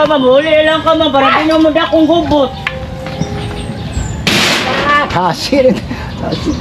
ba, mamuli lang ka, ma. Para di mo dakong hubot. Hasil. Hasil.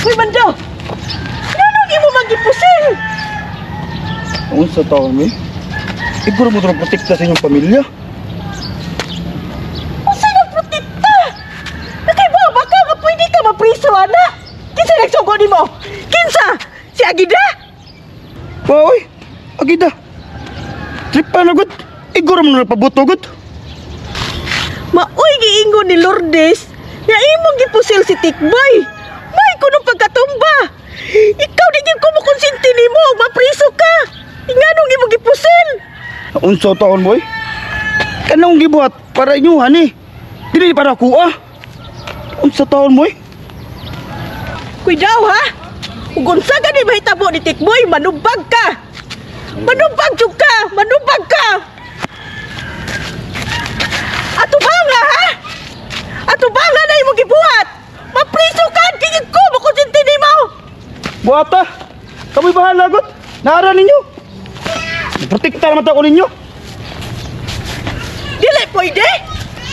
Uy, Mando! Nanong imo magipusin? Ang sa taon mo iguro mo ito protekta sa inyong pamilya. Usa nagprotekta? Nakaibawa ka nga pwede ka mapriso, anak? Kinsa nagsugo ni mo? Kinsa? Si Agida? Oy, agida. Tripa na gud. Iguro mo na pabutogot. Maoy giingon ni Lourdes nga imong gipusil si Tikboy. May kunong pagkatumba. Ikaw di gyud ko makonsinti nimo, mapriso ka. Inganong imong gipusil? Unsa taon mo kanong gibuhat para inyo ani? Dili para kuha. Unsa taon mo Kuy daw ha? Ug unsa gani mahitabo ni Tikboy, manubag ka. Manubag jud ka, manubag ka. Atubanga ha? Atubanga na imong gibuhat. Mapriso ka, kaya ko makonsinti nimo. Buata, kamoy bahala got. Naara ninyo. Protekta naman ako ninyo. Dili pwede.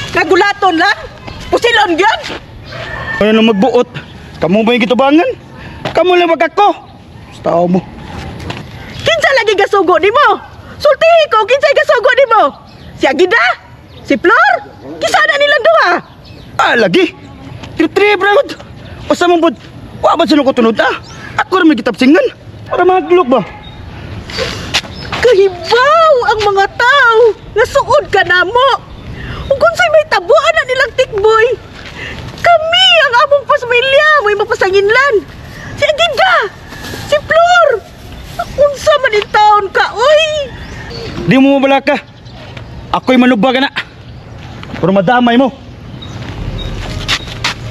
Kagulaton lang. Pusilon gyud. Ano nang magbuot? Kamu ba yung gitubangan? Kamu lang magkako. Tao mo. Kinsa lagi gasugo nimo? Sultihi ko, kinsa gasugo nimo? Si Agida? Si Flor? Kinsa na nilang duha? Ah, lagi. Tri-tri, brad. O sa mong bud. Wa ba sila ko tunod Ako rin may kitapsingan. Para maglok ba? Kahibaw ang mga tao nga suod ka namo. Ug kunsay may tabuan na nilang Tikboy. Kami ang among pamilya may mapasanginlan. Si Agida, si Flor. Unsa man in taon ka, oy? Di mo mabala ka. Ako'y manubag na. Pero madamay mo.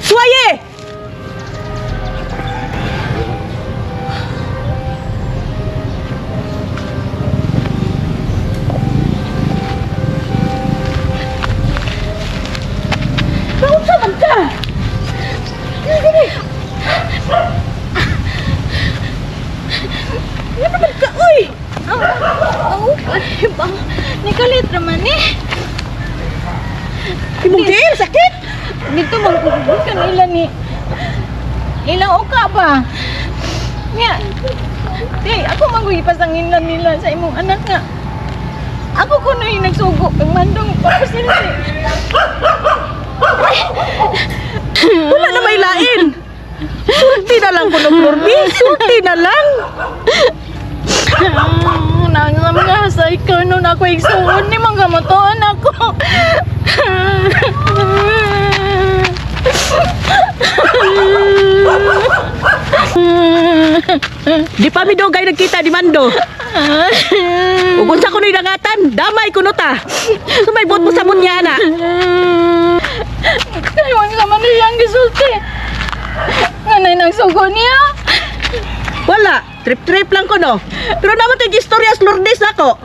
Suwaye! Naunsa man ka? Ano man ka, uy? Ay, bang, nikalit naman eh. Imong diin, sakit? Dito magkukubot ka nila ni... Ilang oka ba? Nga, di, ako magwiipasangin lang nila sa imong anak nga. Ako ko na yung nagsugo kang mandong papasilsi. Wala na may lain. Sulti na lang kuno, Florby. Sulti na lang. Nangam nga sa ikaw nun ako igsuon ni mga gamotoan ako. Di pa mi dogay nagkita di Mando. Ug unsa kuno'y dangatan, damay kuno ta. Sumay buot mo sa munya na. Kayon ka man niyang gisulti. Nganay nagsugo niya. Wala, trip-trip lang kuno. Pero naman to istorya sa Lourdes ako.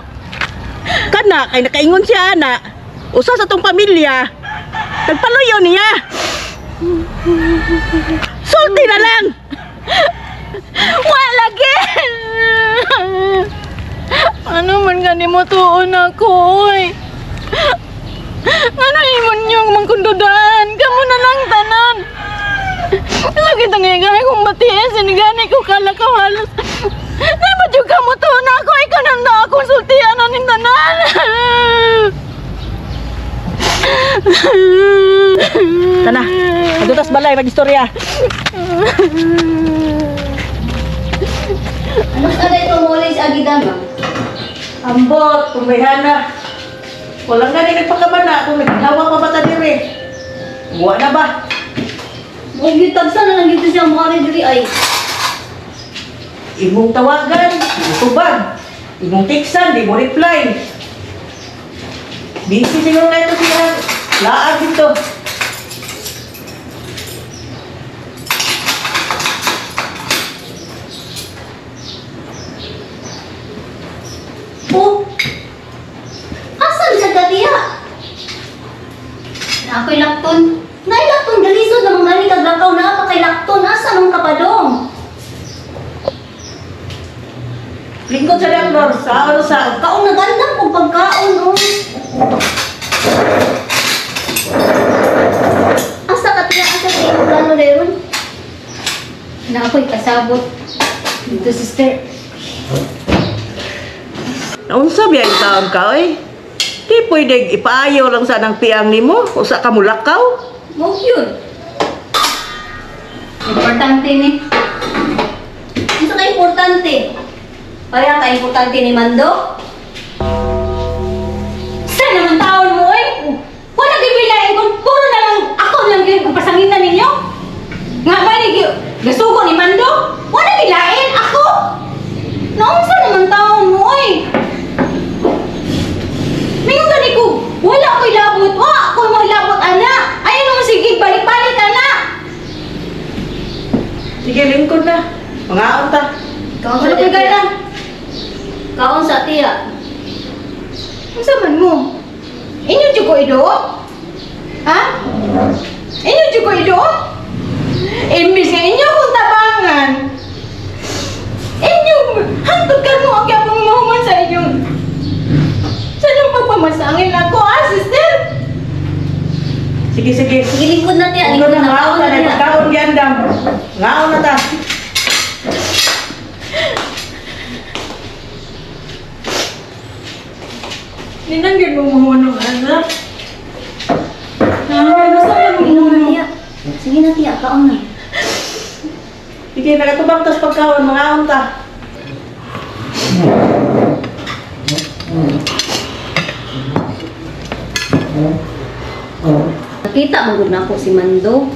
Kana kay nakaingon siya ana. Usa sa tong pamilya. Nagpaluyo niya. Sulti na lang. Wala lagi. Ano man gani mo tuon ako, oy. Ano imon yung mangkundudaan? Kamu na lang tanan. Lagi tangay kung matiis, sinigani ko kala ka halos. Di ba yung kamu tuon ako? Ikaw nang na akong sultian na ning tanan. Tana, adutas balay mag-istorya. Mas ada ito muli si Agida, ma'am. Ambot, kumbayhana. Walang gani nagpakamana kung naghawa pa ba ta dire. Buwa na ba? Huwag yung tagsa na nandito siya mga diri ay. Imong tawagan, tubag. Imong tiksan, di mo reply. Busy siguro na ito siya. Laag dito. Lingkod sa diya, Flor. Kaon sa... Kaon na ganda kung pagkaon, oh. Asa ka tiya, asa tiya, plano rin. Na ako'y kasabot. Dito, sister. Naunsa biya yung taon ka, oy? Di pwede ipaayaw lang sa nang tiyang ni mo. Usa ka mulakaw. Mog yun. Importante ni. Ano ka importante? Pareha ka importante ni Mando? Saan naman taon mo eh? Wala gibilain kung puro na lang ako lang yung pasanginan ninyo? Nga ba ni gasugo ni Mando? Wala gilain ako? Naunsa naman taon mo eh? Mingon gani ko, wala ko'y labot. Wa ko'y mo labot, ana. Ayaw naman sige, balik-balik, ana. Sige, lingkod na. Mangaon ta. Kaon Ano ka gana? Kaon sa tiya. Ang saman mo? Inyo dyan ko idoot? Ha? Inyo dyan ko idoot? Imbis nga inyo kong tabangan. Inyo, hantod ka mo ang yapang mahuman sa inyong sa inyong pagpamasangin ako, sister? Sige, sige. Sige, lingkod na tiya. Lingkod Lingkod na. na. Ngaon Kaon na na na. tiya. Kaon giandam. Ngaon na ta. Ninanggit mo mahunong anak. Inom na tiya. Sige na tiya, kaon na. Sige, nagatubang tas pagkaon. Mangaon ta. Nakita mo gud na ako si Mando.